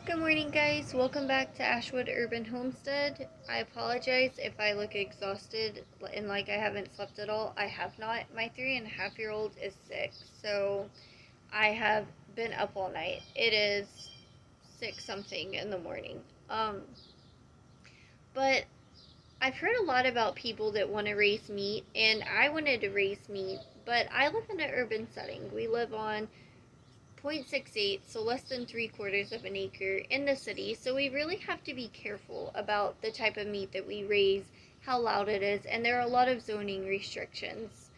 Good morning, guys. Welcome back to Ashwood Urban Homestead. I apologize if I look exhausted and like I haven't slept at all. I have not. My 3.5-year-old is sick, so I have been up all night. It is 6 something in the morning. But I've heard a lot about people that want to raise meat, and I wanted to raise meat, but I live in an urban setting. We live on 0.68, so less than 3/4 of an acre in the city. So we really have to be careful about the type of meat that we raise, how loud it is, and there are a lot of zoning restrictions.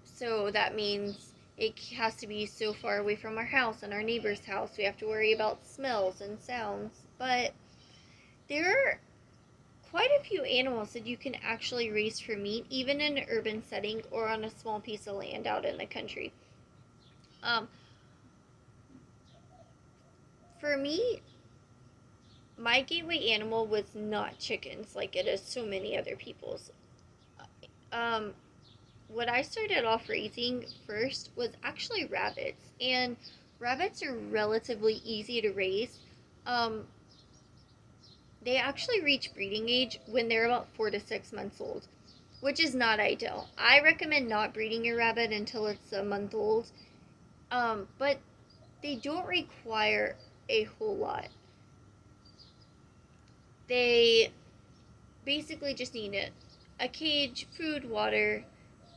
So that means it has to be so far away from our house and our neighbor's house. We have to worry about smells and sounds. But there are quite a few animals that you can actually raise for meat, even in an urban setting or on a small piece of land out in the country. Um, for me, my gateway animal was not chickens like it is so many other people's. Um, what I started off raising first was actually rabbits, and rabbits are relatively easy to raise. Um, they actually reach breeding age when they're about 4 to 6 months old, which is not ideal. I recommend not breeding your rabbit until it's a month old, but they don't require a whole lot. They basically just need a cage, food, water,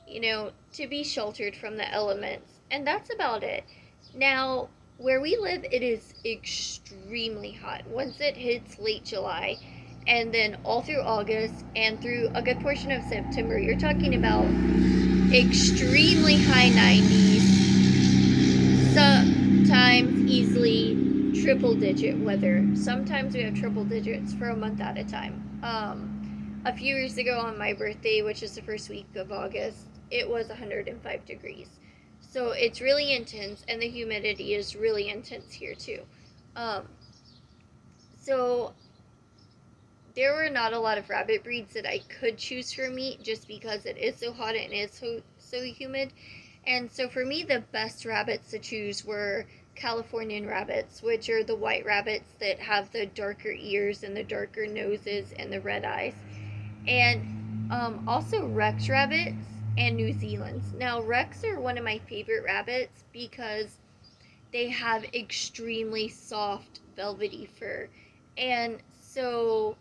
to be sheltered from the elements. And that's about it. Now, where we live, it is extremely hot. Once it hits late July, and then all through August and through a good portion of September, you're talking about extremely high 90s, sometimes easily triple digit weather. Sometimes we have triple digits for a month at a time. A few years ago on my birthday, which is the first week of August, it was 105 degrees. So it's really intense, and the humidity is really intense here too. Um, so there were not a lot of rabbit breeds that I could choose for meat just because it is so hot and it is so humid. And so for me, the best rabbits to choose were Californian rabbits, which are the white rabbits that have the darker ears and the darker noses and the red eyes. And also Rex rabbits and New Zealand's. Now, Rex are one of my favorite rabbits because they have extremely soft, velvety fur. And so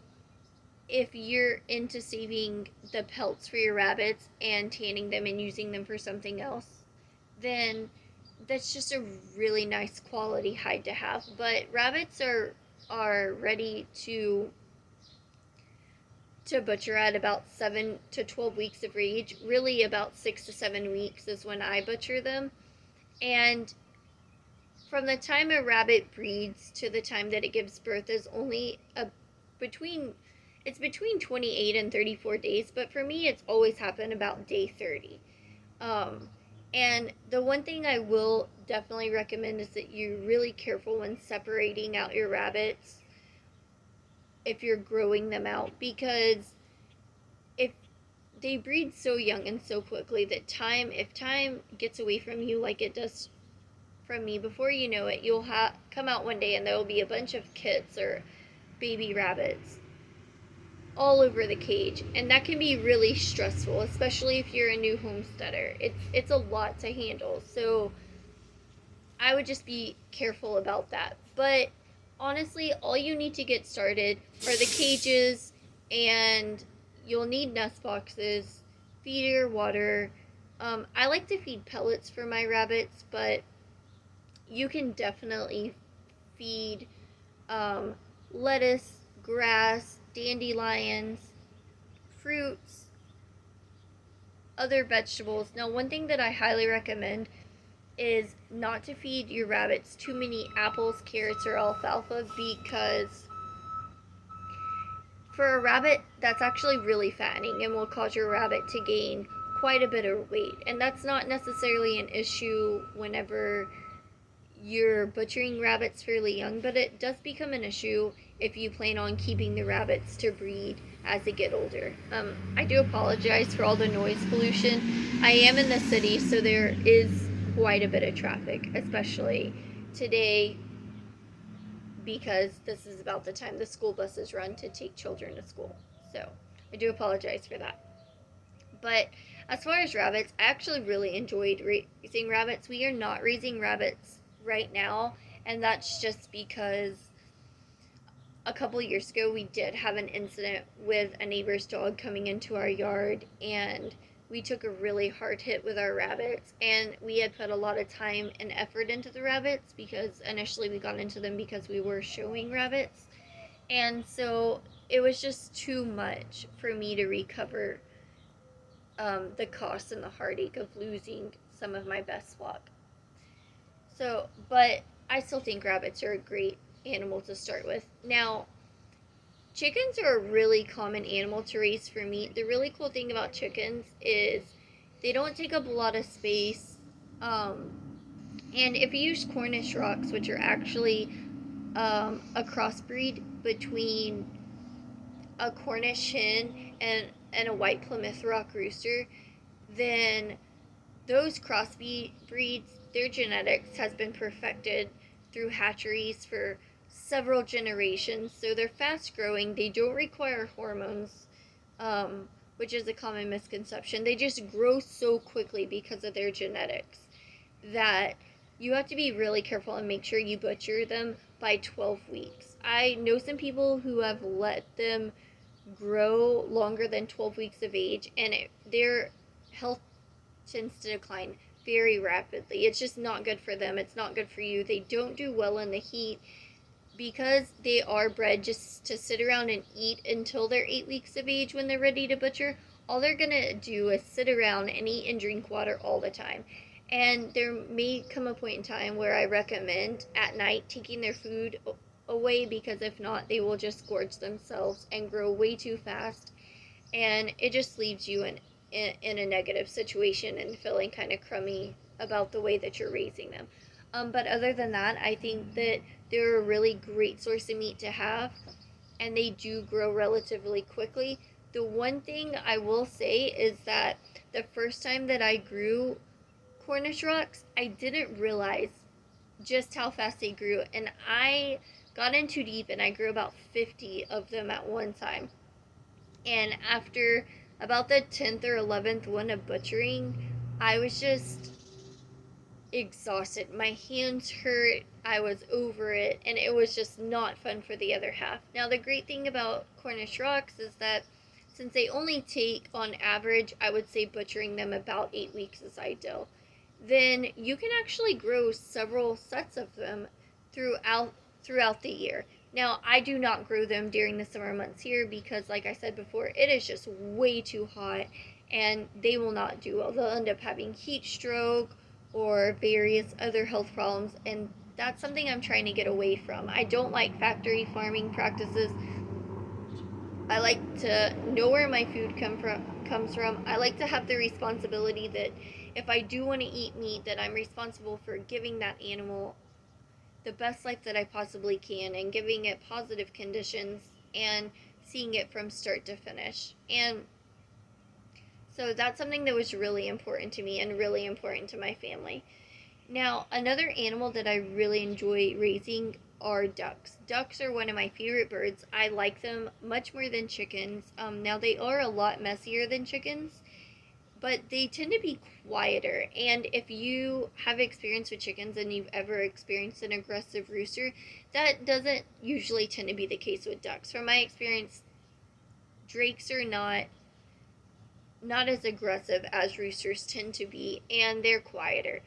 if you're into saving the pelts for your rabbits and tanning them and using them for something else, then that's just a really nice quality hide to have. But rabbits are ready to butcher at about 7 to 12 weeks of age. Really, about 6 to 7 weeks is when I butcher them. And from the time a rabbit breeds to the time that it gives birth is only between it's between 28 and 34 days, but for me it's always happened about day 30. And the one thing I will definitely recommend is that you're really careful when separating out your rabbits if you're growing them out, because if they breed so young and so quickly that if time gets away from you like it does from me, before you know it, you'll come out one day and there will be a bunch of kits or baby rabbits all over the cage, and that can be really stressful, especially if you're a new homesteader. It's a lot to handle, so I would just be careful about that. But honestly, all you need to get started are the cages, and you'll need nest boxes, feeder, water. I like to feed pellets for my rabbits, but you can definitely feed lettuce, grass, dandelions, fruits, other vegetables. Now, one thing that I highly recommend is not to feed your rabbits too many apples, carrots, or alfalfa, because for a rabbit, that's actually really fattening and will cause your rabbit to gain quite a bit of weight. And that's not necessarily an issue whenever you're butchering rabbits fairly young, but it does become an issue if you plan on keeping the rabbits to breed as they get older. I do apologize for all the noise pollution. I am in the city, so there is quite a bit of traffic, especially today because this is about the time the school buses run to take children to school. So I do apologize for that. But as far as rabbits, I actually really enjoyed raising rabbits. We are not raising rabbits right now, and that's just because a couple years ago we did have an incident with a neighbor's dog coming into our yard, and we took a really hard hit with our rabbits, and we had put a lot of time and effort into the rabbits because initially we got into them because we were showing rabbits, and so it was just too much for me to recover the cost and the heartache of losing some of my best flock. So, but I still think rabbits are a great animal to start with. Now, chickens are a really common animal to raise for meat. The really cool thing about chickens is they don't take up a lot of space. And if you use Cornish rocks, which are actually a crossbreed between a Cornish hen and a white Plymouth Rock rooster, then those crossbreeds, their genetics has been perfected through hatcheries for several generations. So they're fast growing. They don't require hormones, which is a common misconception. They just grow so quickly because of their genetics that you have to be really careful and make sure you butcher them by 12 weeks. I know some people who have let them grow longer than 12 weeks of age, and their health tends to decline very rapidly. It's just not good for them. It's not good for you. They don't do well in the heat because they are bred just to sit around and eat until they're 8 weeks of age when they're ready to butcher. All they're going to do is sit around and eat and drink water all the time. And there may come a point in time where I recommend at night taking their food away, because if not, they will just gorge themselves and grow way too fast, and it just leaves you in a negative situation and feeling kind of crummy about the way that you're raising them. But other than that, I think that they're a really great source of meat to have, and they do grow relatively quickly. The one thing I will say is that the first time that I grew Cornish rocks, I didn't realize just how fast they grew, and I got in too deep and I grew about 50 of them at one time. And after about the 10th or 11th one of butchering, I was just exhausted. My hands hurt, I was over it, and it was just not fun for the other half. Now, the great thing about Cornish rocks is that since they only take, on average, I would say butchering them about 8 weeks is ideal, then you can actually grow several sets of them throughout the year. Now, I do not grow them during the summer months here because, like I said before, it is just way too hot and they will not do well. They'll end up having heat stroke or various other health problems, and that's something I'm trying to get away from. I don't like factory farming practices. I like to know where my food comes from. I like to have the responsibility that if I do want to eat meat, that I'm responsible for giving that animal the best life that I possibly can and giving it positive conditions and seeing it from start to finish. And so that's something that was really important to me and really important to my family. Now, another animal that I really enjoy raising are ducks. Ducks are one of my favorite birds. I like them much more than chickens. Now, they are a lot messier than chickens, but they tend to be quieter. And if you have experience with chickens and you've ever experienced an aggressive rooster, that doesn't usually tend to be the case with ducks. From my experience, drakes are not as aggressive as roosters tend to be, and they're quieter.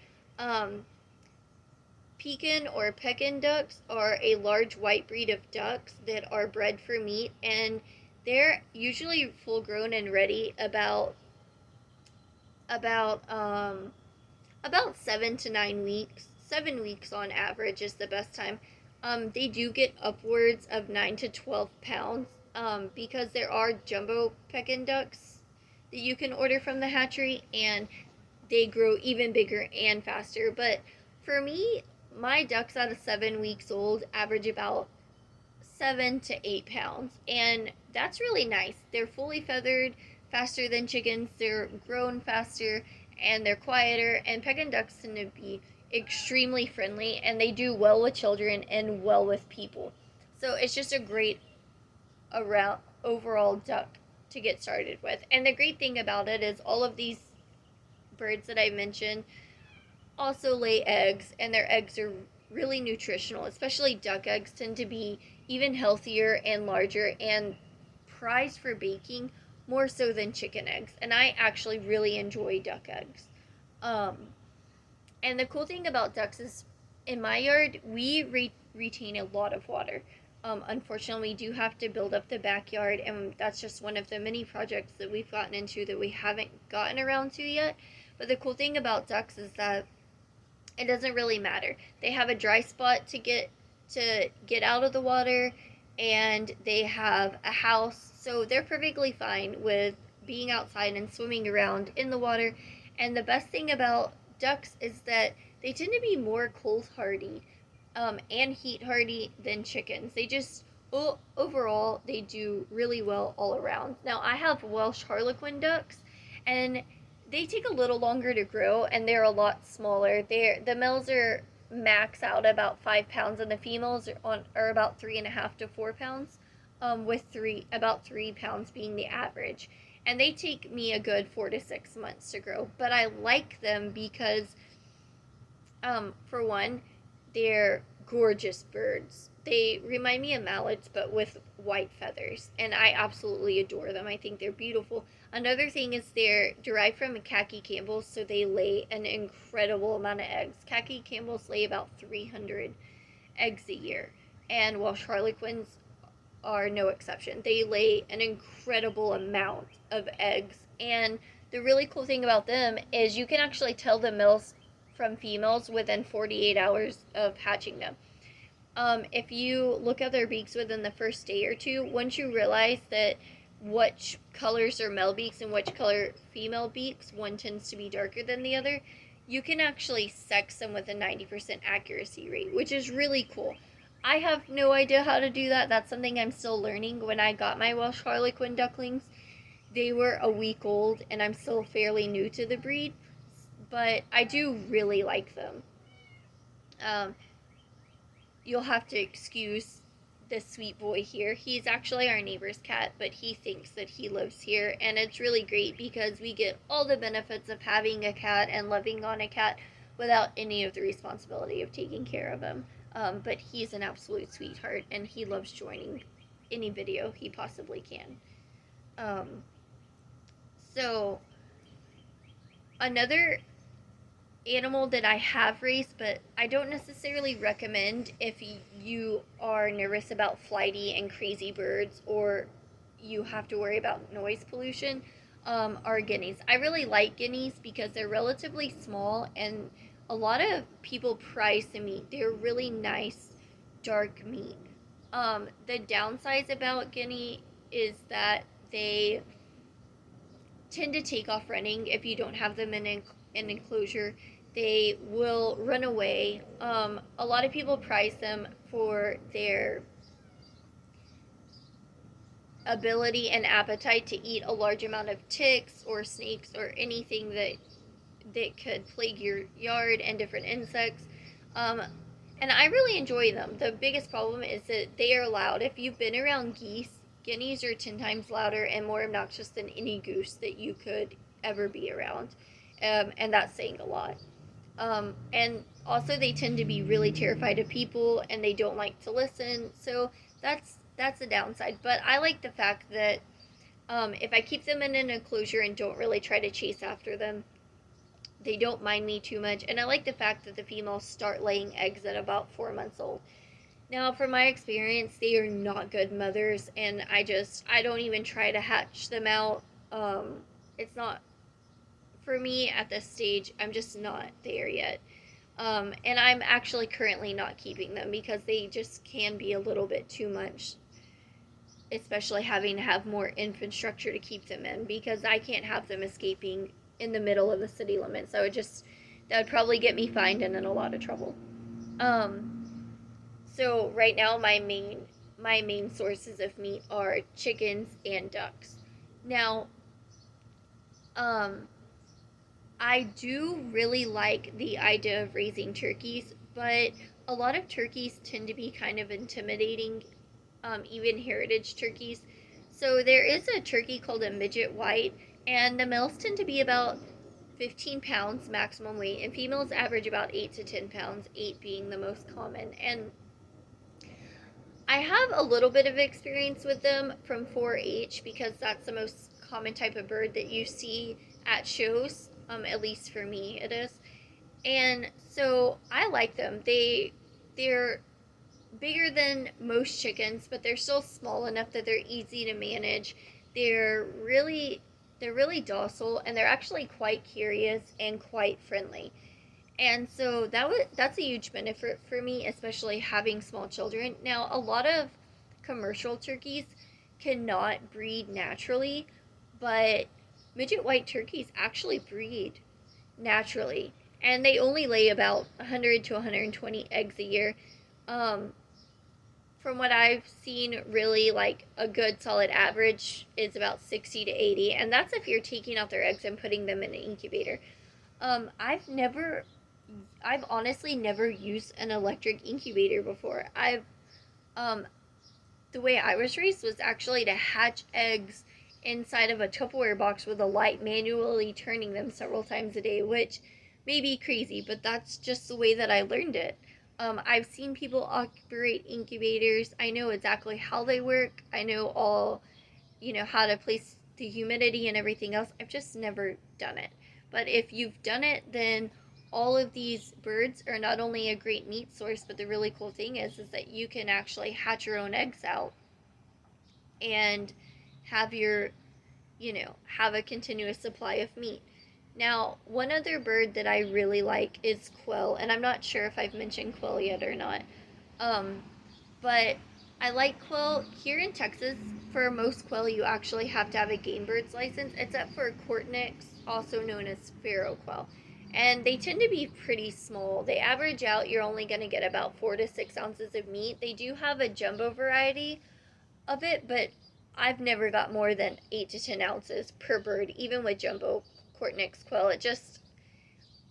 Pekin or Pekin ducks are a large white breed of ducks that are bred for meat, and they're usually full grown and ready about 7 to 9 weeks. 7 weeks on average is the best time. They do get upwards of 9 to 12 pounds because there are jumbo Pekin ducks that you can order from the hatchery, and they grow even bigger and faster. But for me, my ducks out of 7 weeks old average about 7 to 8 pounds, and that's really nice. They're fully feathered, faster than chickens, they're grown faster, and they're quieter, and Pekin ducks tend to be extremely friendly, and they do well with children and well with people. So it's just a great around overall duck to get started with. And the great thing about it is all of these birds that I mentioned also lay eggs, and their eggs are really nutritional. Especially duck eggs tend to be even healthier and larger and prized for baking more so than chicken eggs. And I actually really enjoy duck eggs. Um, and the cool thing about ducks is in my yard, we retain a lot of water. Unfortunately, we do have to build up the backyard, and that's just one of the many projects that we've gotten into that we haven't gotten around to yet. But the cool thing about ducks is that it doesn't really matter. They have a dry spot to get out of the water, and they have a house, so they're perfectly fine with being outside and swimming around in the water. And the best thing about ducks is that they tend to be more cold hardy and heat hardy than chickens. They just overall they do really well all around. Now I have Welsh Harlequin ducks, and they take a little longer to grow, and they're a lot smaller. The males are max out about 5 pounds, and the females are about 3.5 to 4 pounds, with about 3 pounds being the average. And they take me a good 4 to 6 months to grow. But I like them because, for one, they're gorgeous birds. They remind me of mallets, but with white feathers, and I absolutely adore them. I think they're beautiful. Another thing is they're derived from khaki Campbells, so they lay an incredible amount of eggs. Khaki Campbells lay about 300 eggs a year, and Welsh Harlequins are no exception. They lay an incredible amount of eggs, and the really cool thing about them is you can actually tell the males from females within 48 hours of hatching them. If you look at their beaks within the first day or two, once you realize that which colors are male beaks and which color female beaks, one tends to be darker than the other, you can actually sex them with a 90% accuracy rate, which is really cool. I have no idea how to do that. That's something I'm still learning. When I got my Welsh Harlequin ducklings, they were a week old, and I'm still fairly new to the breed, but I do really like them. Um, you'll have to excuse this sweet boy here. He's actually our neighbor's cat, but he thinks that he lives here, and it's really great because we get all the benefits of having a cat and living on a cat without any of the responsibility of taking care of him. But he's an absolute sweetheart, and he loves joining any video he possibly can. Um, so, another animal that I have raised, but I don't necessarily recommend if you are nervous about flighty and crazy birds, or you have to worry about noise pollution, are guineas. I really like guineas because they're relatively small, and a lot of people prize the meat. They're really nice, dark meat. The downsides about guinea is that they tend to take off running if you don't have them in an enclosure. They will run away. A lot of people prize them for their ability and appetite to eat a large amount of ticks or snakes or anything that could plague your yard, and different insects. And I really enjoy them. The biggest problem is that they are loud. If you've been around geese, guineas are 10 times louder and more obnoxious than any goose that you could ever be around. And that's saying a lot. And also they tend to be really terrified of people, and they don't like to listen. So that's a downside. But I like the fact that if I keep them in an enclosure and don't really try to chase after them, they don't mind me too much. And I like the fact that the females start laying eggs at about 4 months old. Now, from my experience, they are not good mothers, and I don't even try to hatch them out. It's not for me at this stage. I'm just not there yet. And I'm actually currently not keeping them because they just can be a little bit too much, especially having to have more infrastructure to keep them in, because I can't have them escaping in the middle of the city limits. That would probably get me fined and in a lot of trouble. So right now my main sources of meat are chickens and ducks. Now, I do really like the idea of raising turkeys, but a lot of turkeys tend to be kind of intimidating, even heritage turkeys. So there is a turkey called a midget white, and the males tend to be about 15 pounds maximum weight, and females average about 8 to 10 pounds, 8 being the most common. And I have a little bit of experience with them from 4-H because that's the most common type of bird that you see at shows. At least for me, it is. And so I like them. They're bigger than most chickens, but they're still small enough that they're easy to manage. They're really they're really docile, and they're actually quite curious and quite friendly. And so that's a huge benefit for me, especially having small children. Now, a lot of commercial turkeys cannot breed naturally, but midget white turkeys actually breed naturally, and they only lay about 100 to 120 eggs a year. Um, from what I've seen, really like a good solid average is about 60 to 80, and that's if you're taking out their eggs and putting them in an incubator. I've honestly never used an electric incubator before. Um, the way I was raised was actually to hatch eggs inside of a Tupperware box with a light, manually turning them several times a day, which may be crazy, but that's just the way that I learned it. I've seen people operate incubators. I know exactly how they work. I know all, how to place the humidity and everything else. I've just never done it. But if you've done it, then all of these birds are not only a great meat source, but the really cool thing is that you can actually hatch your own eggs out and have have a continuous supply of meat. Now, one other bird that I really like is quail, and I'm not sure if I've mentioned quail yet or not. Um, but I like quail here in Texas. For most quail, you actually have to have a game birds license, except for cornix, also known as pharaoh quail. And they tend to be pretty small. They average out, you're only going to get about 4 to 6 ounces of meat. They do have a jumbo variety of it, but I've never got more than 8 to 10 ounces per bird, even with jumbo cornix quail.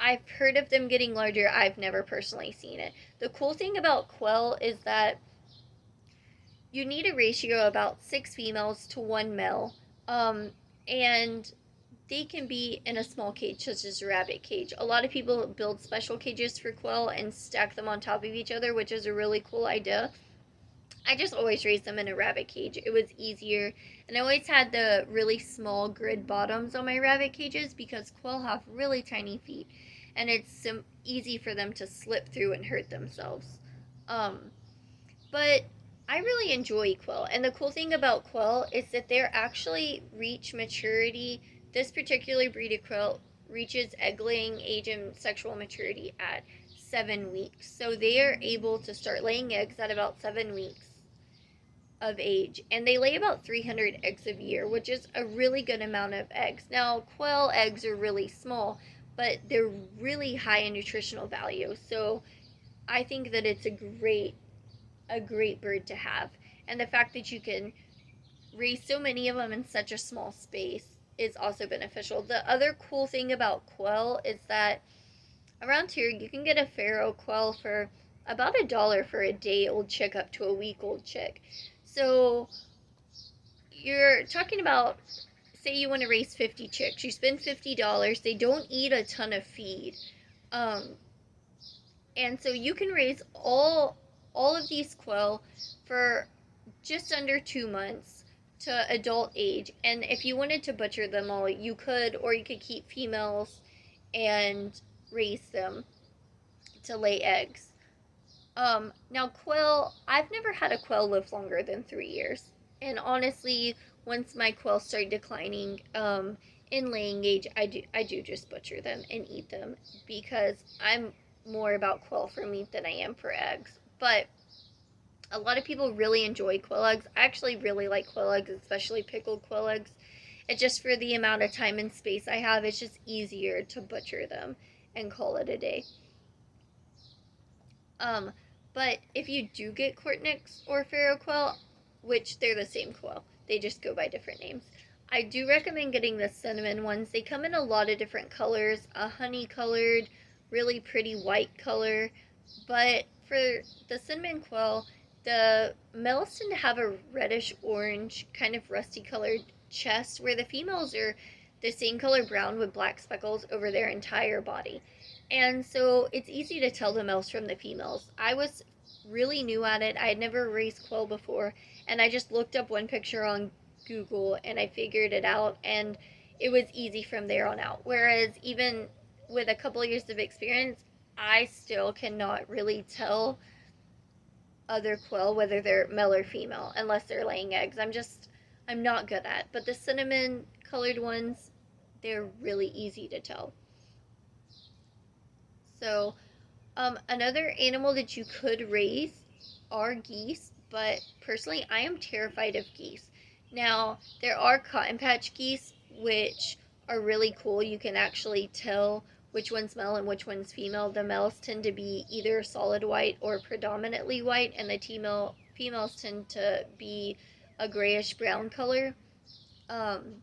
I've heard of them getting larger. I've never personally seen it. The cool thing about quail is that you need a ratio of about 6 females to 1 male. And they can be in a small cage, such as a rabbit cage. A lot of people build special cages for quail and stack them on top of each other, which is a really cool idea. I just always raised them in a rabbit cage. It was easier. And I always had the really small grid bottoms on my rabbit cages because quail have really tiny feet. And it's easy for them to slip through and hurt themselves. But I really enjoy quail. And the cool thing about quail is that they're actually reach maturity. This particular breed of quail reaches egg laying age and sexual maturity at 7 weeks. So they are able to start laying eggs at about 7 weeks of age, and they lay about 300 eggs a year, which is a really good amount of eggs. Now, quail eggs are really small, but they're really high in nutritional value. So I think that it's a great bird to have. And the fact that you can raise so many of them in such a small space is also beneficial. The other cool thing about quail is that around here you can get a pharaoh quail for about $1 for a day old chick up to a week old chick. So you're talking about, say you want to raise 50 chicks, you spend $50. They don't eat a ton of feed, um, and so you can raise all of these quail for just under 2 months to adult age. And if you wanted to butcher them all, you could, or you could keep females and raise them to lay eggs. Now quail, I've never had a quail live longer than 3 years. And honestly, once my quails start declining, in laying age, I do just butcher them and eat them because I'm more about quail for meat than I am for eggs. But a lot of people really enjoy quail eggs. I actually really like quail eggs, especially pickled quail eggs. It's just for the amount of time and space I have, it's just easier to butcher them and call it a day. Um, but if you do get cornix or pharaoh quail, which they're the same quail, they just go by different names, I do recommend getting the cinnamon ones. They come in a lot of different colors, a honey colored, really pretty white color. But for the cinnamon quail, the males tend to have a reddish orange, kind of rusty colored chest, where the females are the same color brown with black speckles over their entire body. And so it's easy to tell the males from the females. I was really new at it. I had never raised quail before, and I just looked up one picture on Google and I figured it out, and it was easy from there on out. Whereas even with a couple years of experience, I still cannot really tell other quail whether they're male or female unless they're laying eggs. I'm not good at. But the cinnamon colored ones, they're really easy to tell. So, another animal that you could raise are geese, but personally, I am terrified of geese. Now, there are cotton patch geese, which are really cool. You can actually tell which one's male and which one's female. The males tend to be either solid white or predominantly white, and the females tend to be a grayish brown color. Um,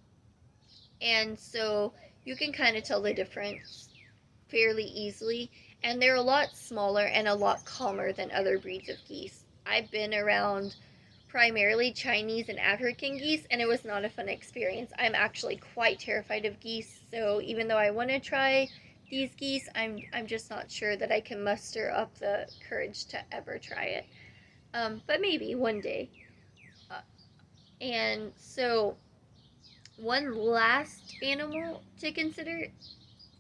and so you can kind of tell the difference fairly easily, and they're a lot smaller and a lot calmer than other breeds of geese. I've been around primarily Chinese and African geese, and it was not a fun experience. I'm actually quite terrified of geese, so even though I want to try these geese, I'm just not sure that I can muster up the courage to ever try it. But maybe one day. Uh, and so, one last animal to consider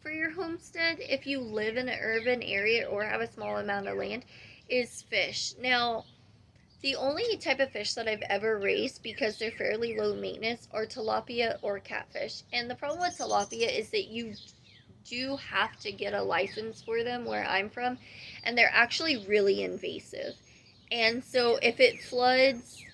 for your homestead, if you live in an urban area or have a small amount of land, is fish. Now, the only type of fish that I've ever raised, because they're fairly low maintenance, are tilapia or catfish. And the problem with tilapia is that you do have to get a license for them where I'm from, and they're actually really invasive. And so if it floods,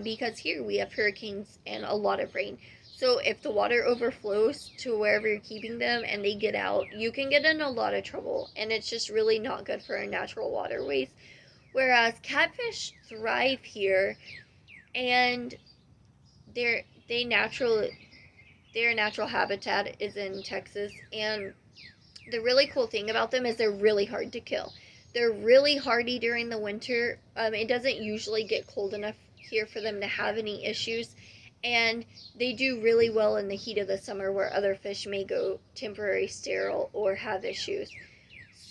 because here we have hurricanes and a lot of rain, so if the water overflows to wherever you're keeping them and they get out, you can get in a lot of trouble, and it's just really not good for our natural waterways. Whereas catfish thrive here, and their they natural their natural habitat is in Texas, and the really cool thing about them is they're really hard to kill. They're really hardy during the winter. It doesn't usually get cold enough here for them to have any issues, and they do really well in the heat of the summer where other fish may go temporary sterile or have issues.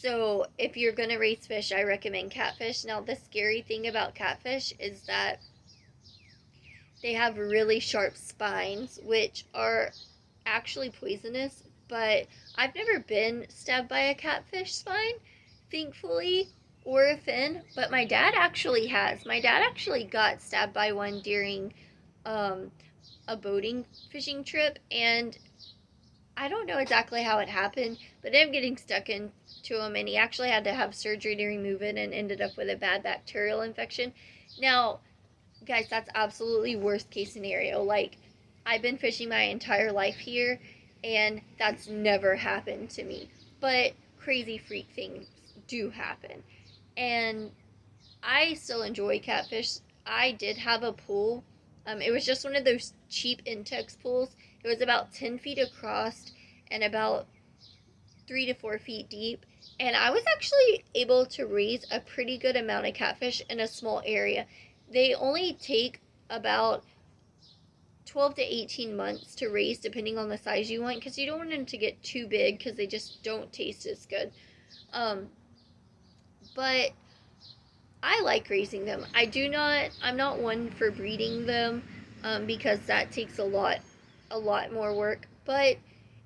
So if you're going to raise fish, I recommend catfish. Now, the scary thing about catfish is that they have really sharp spines, which are actually poisonous, but I've never been stabbed by a catfish spine, thankfully, or a fin, but my dad actually has. My dad actually got stabbed by one during um, a boating fishing trip, and I don't know exactly how it happened, but him getting stuck into him, and he actually had to have surgery to remove it and ended up with a bad bacterial infection. Now, guys, that's absolutely worst case scenario. Like, I've been fishing my entire life here, and that's never happened to me. But crazy freak things do happen. And I still enjoy catfish. I did have a pool. It was just one of those cheap Intex pools. It was about 10 feet across and about 3 to 4 feet deep. And I was actually able to raise a pretty good amount of catfish in a small area. They only take about 12 to 18 months to raise, depending on the size you want, because you don't want them to get too big because they just don't taste as good. Um, but I like raising them. I'm not one for breeding them, because that takes a lot more work. But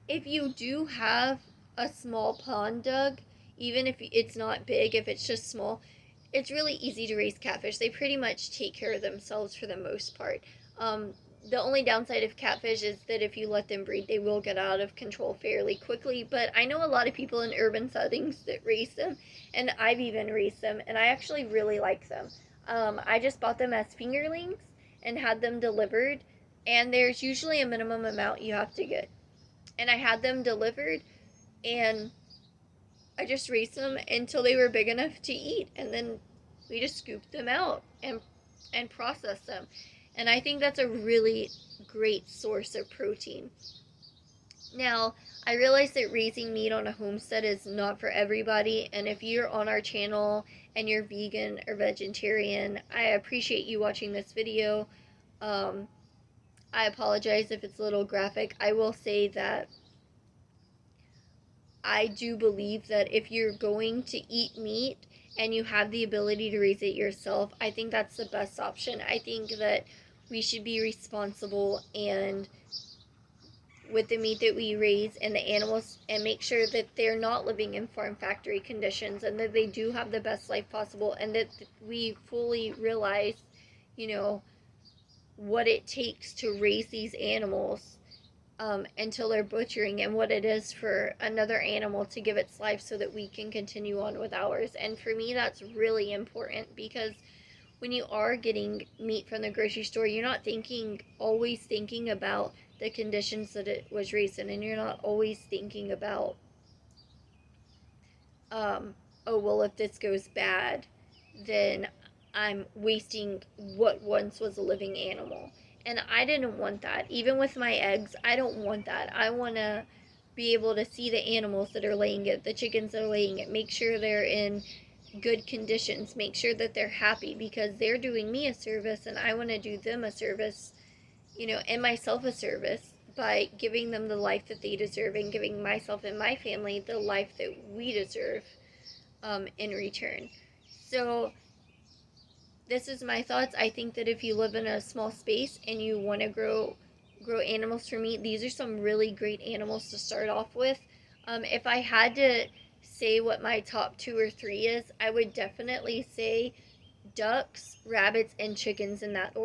if you do have a small pond dug, even if it's not big, if it's just small, it's really easy to raise catfish. They pretty much take care of themselves for the most part. The only downside of catfish is that if you let them breed, they will get out of control fairly quickly. But I know a lot of people in urban settings that raise them, and I've even raised them, and I actually really like them. I just bought them as fingerlings and had them delivered, and there's usually a minimum amount you have to get. And I had them delivered, and I just raised them until they were big enough to eat, and then we just scooped them out and processed them. And I think that's a really great source of protein. Now, I realize that raising meat on a homestead is not for everybody, and if you're on our channel and you're vegan or vegetarian, I appreciate you watching this video. Um, I apologize if it's a little graphic. I will say that I do believe that if you're going to eat meat and you have the ability to raise it yourself, I think that's the best option. I think that we should be responsible and with the meat that we raise and the animals and make sure that they're not living in farm factory conditions and that they do have the best life possible and that we fully realize, you know, what it takes to raise these animals until they're butchering and what it is for another animal to give its life so that we can continue on with ours. And for me, that's really important because when you are getting meat from the grocery store, you're not always thinking about the conditions that it was raised in, and you're not always thinking about, oh, well, if this goes bad, then I'm wasting what once was a living animal. And I didn't want that. Even with my eggs, I don't want that. I want to be able to see the animals that are laying it, the chickens that are laying it, make sure they're in good conditions, make sure that they're happy because they're doing me a service and I want to do them a service, you know, and myself a service by giving them the life that they deserve and giving myself and my family the life that we deserve in return. So this is my thoughts. I think that if you live in a small space and you want to grow animals for meat, these are some really great animals to start off with. If I had to say what my top 2 or 3 is, I would definitely say ducks, rabbits, and chickens in that order.